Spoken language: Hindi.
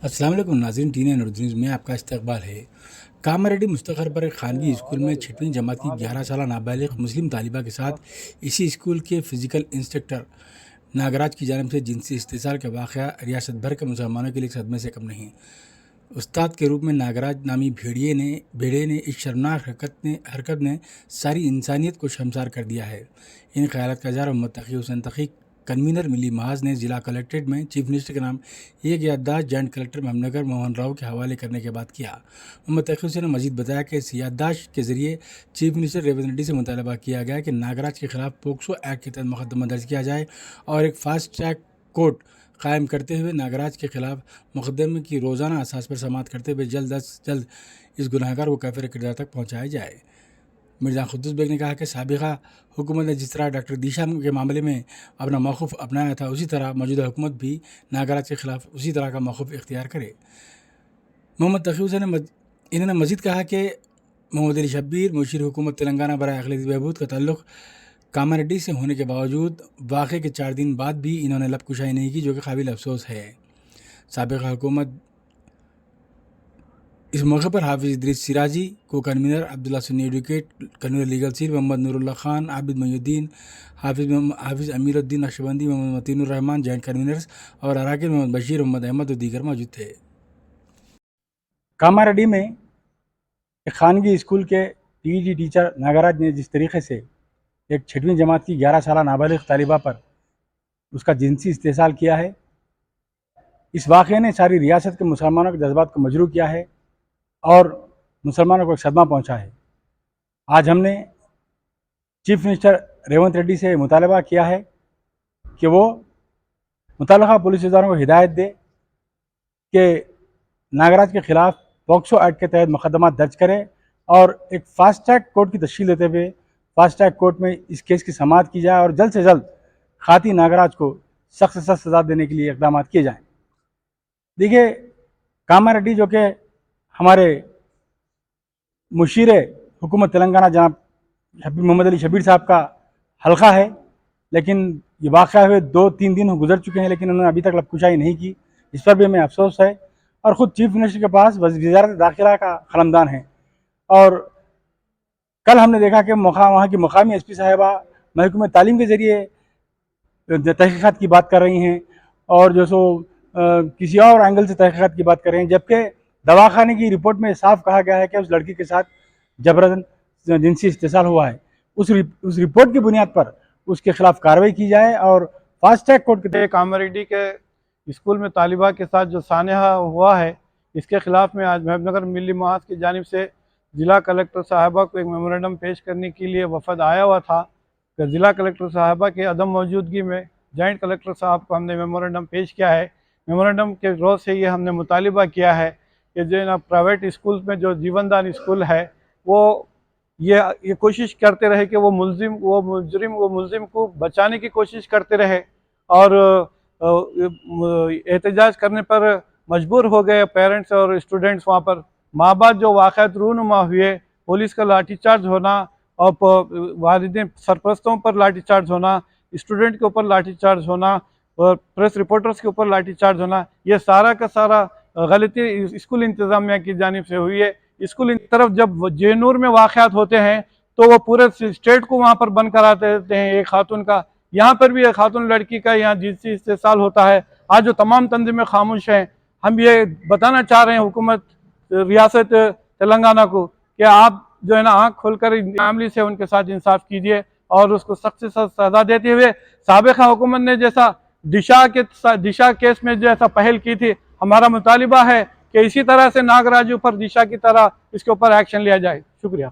अस्सलाम वालेकुम नाज़रीन, टीन न्यूज़ में आपका इस्तकबाल है। कामारेड्डी मुस्तखर पर एक खानगी स्कूल में 6वीं जमात की 11 साल नाबालिग मुस्लिम तालिबा के साथ इसी स्कूल के फ़िज़िकल इंस्ट्रक्टर नागराज की जानिब से जिनसी इस्तेसाल का वाक़या रियासत भर के मुसलमानों के लिए सदमे से कम नहीं। उस्ताद के रूप में नागराज नामी भेड़िए ने इस शर्मनाक हरकत ने सारी इंसानियत को शर्मसार कर दिया है। इन ख्यालात का इज़हार मोहम्मद तकी हुसैन तकी कन्वीनर मिली महाज ने जिला कलेक्ट्रेट में चीफ मिनिस्टर के नाम एक याददाश्त जॉइंट कलेक्टर महमनगर मोहन राव के हवाले करने के बाद किया। मोहम्मद तकी हुसैन ने मजीद बताया कि इस याददाश्त के जरिए चीफ मिनिस्टर रेवंत रेड्डी से मुतालबा किया गया कि नागराज के खिलाफ पोक्सो एक्ट के तहत मुकदमा दर्ज किया जाए और एक फास्ट ट्रैक कोर्ट कायम करते हुए नागराज के खिलाफ मुकदमे की रोज़ाना असास पर समाअत करते हुए जल्द अज जल्द इस गुनहगार को काफिर किरदार तक पहुँचाया जाए। मिर्ज़ा खुद्दूस बेग ने कहा कि साबिक़ा हुकूमत ने जिस तरह डॉक्टर दिशा के मामले में अपना मौक़िफ़ अपनाया था, उसी तरह मौजूदा हुकूमत भी नागराज के खिलाफ उसी तरह का मौक़िफ़ इख्तियार करे। मोहम्मद तकी हुसैन ने इन्होंने मज़ीद कहा कि मोहम्मद अली शब्बीर मुशीर हुकूमत तेलंगाना बराए अक़लियती बहबूद का ताल्लुक़ कामारेड्डी से होने के बावजूद वाक़े के 4 दिन बाद भी इन्होंने लबकुशाई नहीं की, जो कि काबिल अफसोस है। साबिक़ा हुकूमत इस मौके पर हाफिज़ इदरीस सिराजी को convener, Abdullah Sunni advocate, convener legal cell Mohammad Noorullah Khan, Abid Moinuddin, Hafiz Amiruddin Naqshbandi, Mohammad Matinur Rahman joint conveners और अराकिन मोहम्मद बशीर, मोहम्मद अहमद और दीगर मौजूद थे। कामारेड्डी में एक खानगी स्कूल के पीजी टीचर नागराज ने जिस तरीके से एक 6वीं जमात की 11 साल नाबालिग तालिबा पर उसका जिनसी इस्तेसाल किया है, इस वाक़े ने सारी रियासत के मुसलमानों के जज्बात को मजरूह किया है और मुसलमानों को एक सदमा पहुँचा है। आज हमने चीफ मिनिस्टर रेवंत रेड्डी से मुतालबा किया है कि वो मुतल्लक़ा पुलिस इदारों को हिदायत दे कि नागराज के ख़िलाफ़ पॉक्सो एक्ट के तहत मुकदमा दर्ज करे और एक फास्ट ट्रैक कोर्ट की तश्कील देते हुए फास्ट ट्रैक कोर्ट में इस केस की समाअत की जाए और जल्द से जल्द खाती नागराज को सख्त से सख्त सज़ा देने के लिए इक़दाम किए जाएँ। देखिए, कामारेड्डी जो कि हमारे मुशीर हुकूमत तेलंगाना जनाब मोहम्मद अली शब्बीर साहब का हल्का है, लेकिन ये वाक़या हुए 2-3 दिन गुजर चुके हैं, लेकिन उन्होंने अभी तक लबकुशाई नहीं की। इस पर भी हमें अफसोस है और ख़ुद चीफ मिनिस्टर के पास वज़ारत दाखिला का क़लमदान है। और कल हमने देखा कि वहाँ की मुकामी एसपी साहिबा महकमे तालीम के ज़रिए तहक़ीक़ात की बात कर रही हैं और जो सो किसी और एंगल से तहक़ीक़ात की बात कर रहे हैं, जबकि दवाखाने की रिपोर्ट में साफ कहा गया है कि उस लड़की के साथ जबरन जिनसी इस्तेसाल हुआ है। उस रिपोर्ट की बुनियाद पर उसके खिलाफ कार्रवाई की जाए और फास्ट ट्रैक कोर्ट के कामारेड्डी के स्कूल में तालिबा के साथ जो सानहा हुआ है, इसके खिलाफ में आज महबूबनगर मिली महाज की जानिब से ज़िला कलेक्टर साहबा को एक मेमोरेंडम पेश करने के लिए वफद आया हुआ था। कि ज़िला कलेक्टर साहबा के अदम मौजूदगी में जॉइंट कलेक्टर साहब को हमने मेमोरेंडम पेश किया है। मेमोरेंडम के रोज़ से ये हमने मुतालिबा किया है कि जो ना प्राइवेट स्कूल में जो जीवनदान स्कूल है, वो ये कोशिश करते रहे कि वो मुलजिम को बचाने की कोशिश करते रहे और एहतजाज करने पर मजबूर हो गए पेरेंट्स और स्टूडेंट्स। वहाँ पर माँ बाप जो वाक़यात रूनुमा हुए, पुलिस का लाठीचार्ज होना और वालिदैन सरपरस्तों पर लाठीचार्ज होना, स्टूडेंट के ऊपर लाठीचार्ज होना और प्रेस रिपोर्टर्स के ऊपर लाठीचार्ज होना, ये सारा का सारा गलती स्कूल इंतज़ामिया की जानिब से हुई है। स्कूल की तरफ जब जेनूर में वाक़यात होते हैं तो वो पूरे स्टेट को वहाँ पर बंद करा देते हैं। एक खातून का, यहाँ पर भी एक खातून लड़की का यहाँ जिनसी इस्तेसाल होता है। आज जो तमाम तंजीमें खामोश हैं, हम ये बताना चाह रहे हैं हुकूमत रियासत तेलंगाना को कि आप जो है ना आँख खोलकर फैमिली से उनके साथ इंसाफ कीजिए और उसको सख्त से सख्त सज़ा देते हुए साबिक़ा हुकूमत ने जैसा दिशा केस में जैसा पहल की थी, हमारा मुतालिबा है कि इसी तरह से नागराजू पर दिशा की तरह इसके ऊपर एक्शन लिया जाए। शुक्रिया।